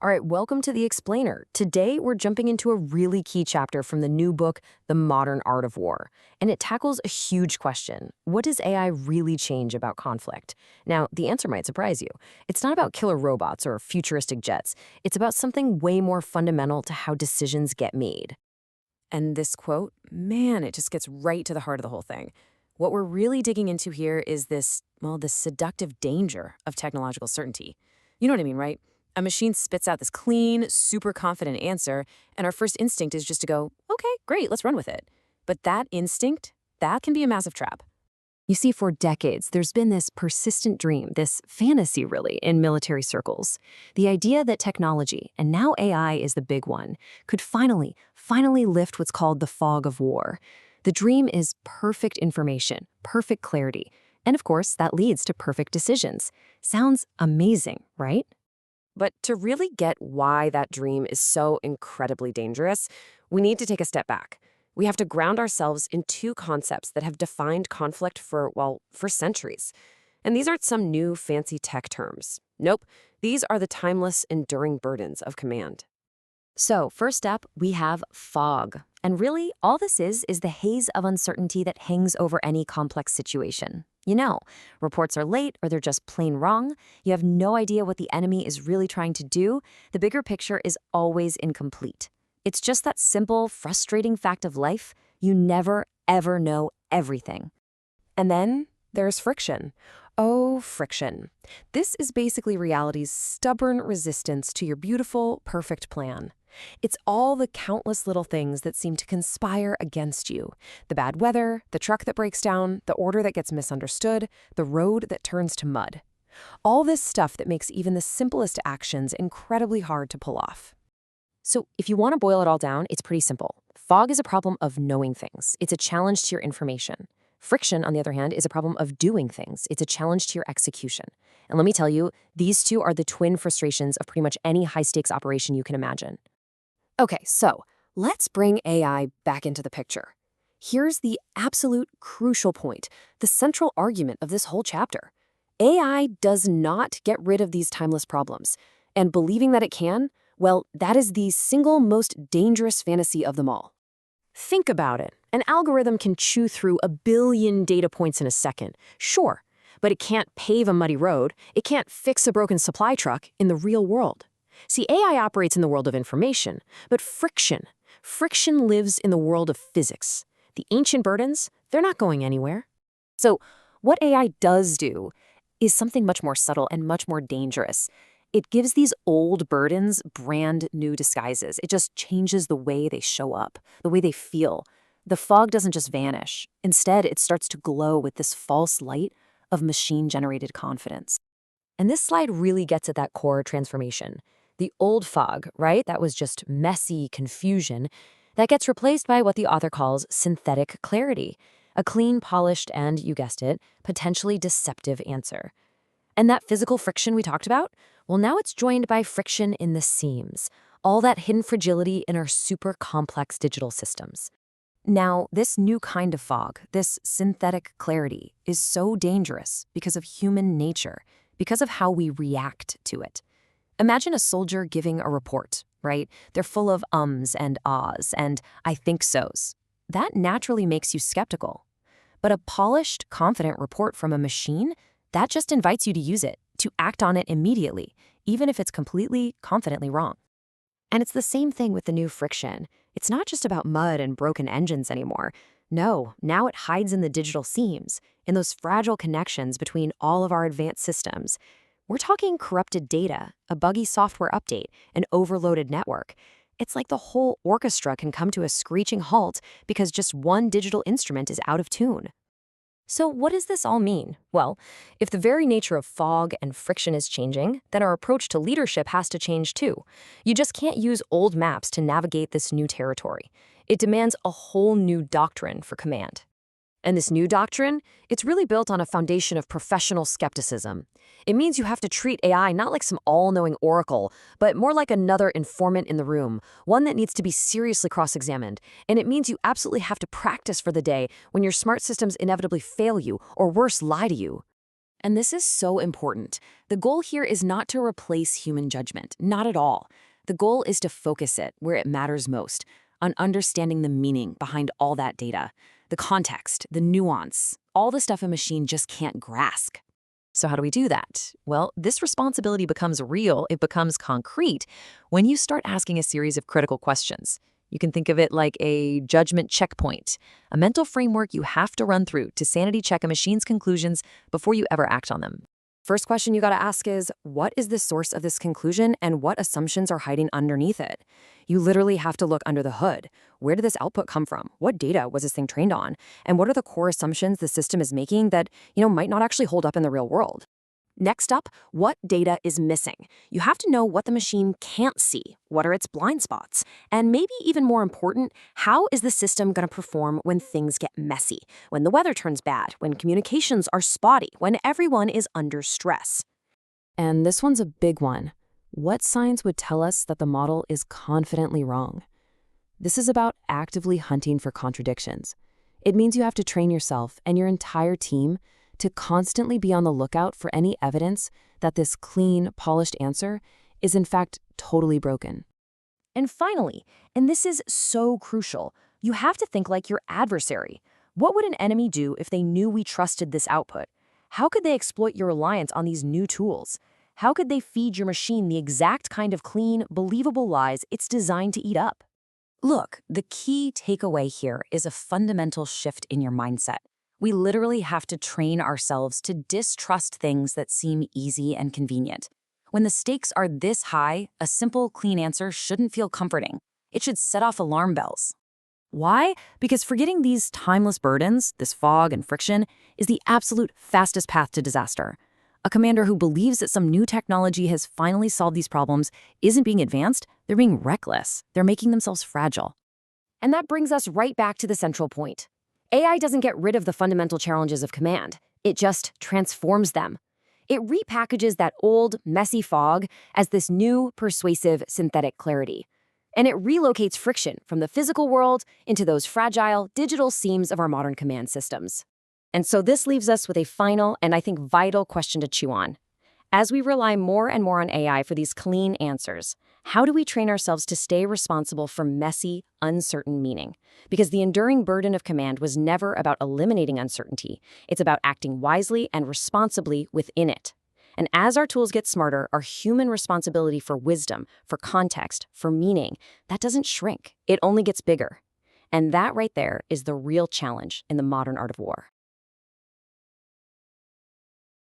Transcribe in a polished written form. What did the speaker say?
All right, welcome to The Explainer. Today, we're jumping into a really key chapter from the new book, The Modern Art of War. And it tackles a huge question. What does AI really change about conflict? Now, the answer might surprise you. It's not about killer robots or futuristic jets. It's about something way more fundamental to how decisions get made. And this quote, man, it just gets right to the heart of the whole thing. What we're really digging into here is this seductive danger of technological certainty. You know what I mean, right? A machine spits out this clean, super confident answer, and our first instinct is just to go, okay, great, let's run with it. But that instinct, that can be a massive trap. You see, for decades, there's been this persistent dream, this fantasy really, in military circles. The idea that technology, and now AI is the big one, could finally lift what's called the fog of war. The dream is perfect information, perfect clarity, and of course, that leads to perfect decisions. Sounds amazing, right? But to really get why that dream is so incredibly dangerous, we need to take a step back. We have to ground ourselves in two concepts that have defined conflict for centuries. And these aren't some new fancy tech terms. Nope, these are the timeless, enduring burdens of command. So, first up, we have fog. And really, all this is the haze of uncertainty that hangs over any complex situation. You know, reports are late or they're just plain wrong. You have no idea what the enemy is really trying to do. The bigger picture is always incomplete. It's just that simple, frustrating fact of life. You never, ever know everything. And then there's friction. Oh, friction. This is basically reality's stubborn resistance to your beautiful, perfect plan. It's all the countless little things that seem to conspire against you. The bad weather, the truck that breaks down, the order that gets misunderstood, the road that turns to mud. All this stuff that makes even the simplest actions incredibly hard to pull off. So if you want to boil it all down, it's pretty simple. Fog is a problem of knowing things. It's a challenge to your information. Friction, on the other hand, is a problem of doing things. It's a challenge to your execution. And let me tell you, these two are the twin frustrations of pretty much any high-stakes operation you can imagine. Okay, so let's bring AI back into the picture. Here's the absolute crucial point, the central argument of this whole chapter. AI does not get rid of these timeless problems. And believing that it can, well, that is the single most dangerous fantasy of them all. Think about it. An algorithm can chew through a billion data points in a second, sure, but it can't pave a muddy road, it can't fix a broken supply truck in the real world. See, AI operates in the world of information, but friction lives in the world of physics. The ancient burdens, they're not going anywhere. So what AI does do is something much more subtle and much more dangerous. It gives these old burdens brand new disguises. It just changes the way they show up, the way they feel. The fog doesn't just vanish. Instead, it starts to glow with this false light of machine-generated confidence. And this slide really gets at that core transformation. The old fog, right? That was just messy confusion. That gets replaced by what the author calls synthetic clarity, a clean, polished, and, you guessed it, potentially deceptive answer. And that physical friction we talked about? Well, now it's joined by friction in the seams, all that hidden fragility in our super complex digital systems. Now, this new kind of fog, this synthetic clarity, is so dangerous because of human nature, because of how we react to it. Imagine a soldier giving a report, right? They're full of ums and ahs and I think so's. That naturally makes you skeptical. But a polished, confident report from a machine, that just invites you to use it, to act on it immediately, even if it's completely, confidently wrong. And it's the same thing with the new friction. It's not just about mud and broken engines anymore. No, now it hides in the digital seams, in those fragile connections between all of our advanced systems. We're talking corrupted data, a buggy software update, an overloaded network. It's like the whole orchestra can come to a screeching halt because just one digital instrument is out of tune. So what does this all mean? Well, if the very nature of fog and friction is changing, then our approach to leadership has to change too. You just can't use old maps to navigate this new territory. It demands a whole new doctrine for command. And this new doctrine, it's really built on a foundation of professional skepticism. It means you have to treat AI not like some all-knowing oracle, but more like another informant in the room, one that needs to be seriously cross-examined. And it means you absolutely have to practice for the day when your smart systems inevitably fail you, or worse, lie to you. And this is so important. The goal here is not to replace human judgment, not at all. The goal is to focus it where it matters most, on understanding the meaning behind all that data, the context, the nuance, all the stuff a machine just can't grasp. So how do we do that? Well, this responsibility becomes real, it becomes concrete when you start asking a series of critical questions. You can think of it like a judgment checkpoint, a mental framework you have to run through to sanity check a machine's conclusions before you ever act on them. First question you gotta ask is, what is the source of this conclusion and what assumptions are hiding underneath it? You literally have to look under the hood. Where did this output come from? What data was this thing trained on? And what are the core assumptions the system is making that, might not actually hold up in the real world? Next up, what data is missing? You have to know what the machine can't see. What are its blind spots? And maybe even more important, how is the system going to perform when things get messy, when the weather turns bad, when communications are spotty, when everyone is under stress? And this one's a big one. What signs would tell us that the model is confidently wrong? This is about actively hunting for contradictions. It means you have to train yourself and your entire team to constantly be on the lookout for any evidence that this clean, polished answer is in fact totally broken. And finally, and this is so crucial, you have to think like your adversary. What would an enemy do if they knew we trusted this output? How could they exploit your reliance on these new tools? How could they feed your machine the exact kind of clean, believable lies it's designed to eat up? Look, the key takeaway here is a fundamental shift in your mindset. We literally have to train ourselves to distrust things that seem easy and convenient. When the stakes are this high, a simple, clean answer shouldn't feel comforting. It should set off alarm bells. Why? Because forgetting these timeless burdens, this fog and friction, is the absolute fastest path to disaster. A commander who believes that some new technology has finally solved these problems isn't being advanced, they're being reckless. They're making themselves fragile. And that brings us right back to the central point. AI doesn't get rid of the fundamental challenges of command. It just transforms them. It repackages that old, messy fog as this new, persuasive, synthetic clarity. And it relocates friction from the physical world into those fragile, digital seams of our modern command systems. And so this leaves us with a final and I think vital question to chew on. As we rely more and more on AI for these clean answers, how do we train ourselves to stay responsible for messy, uncertain meaning? Because the enduring burden of command was never about eliminating uncertainty. It's about acting wisely and responsibly within it. And as our tools get smarter, our human responsibility for wisdom, for context, for meaning, that doesn't shrink. It only gets bigger. And that right there is the real challenge in the modern art of war.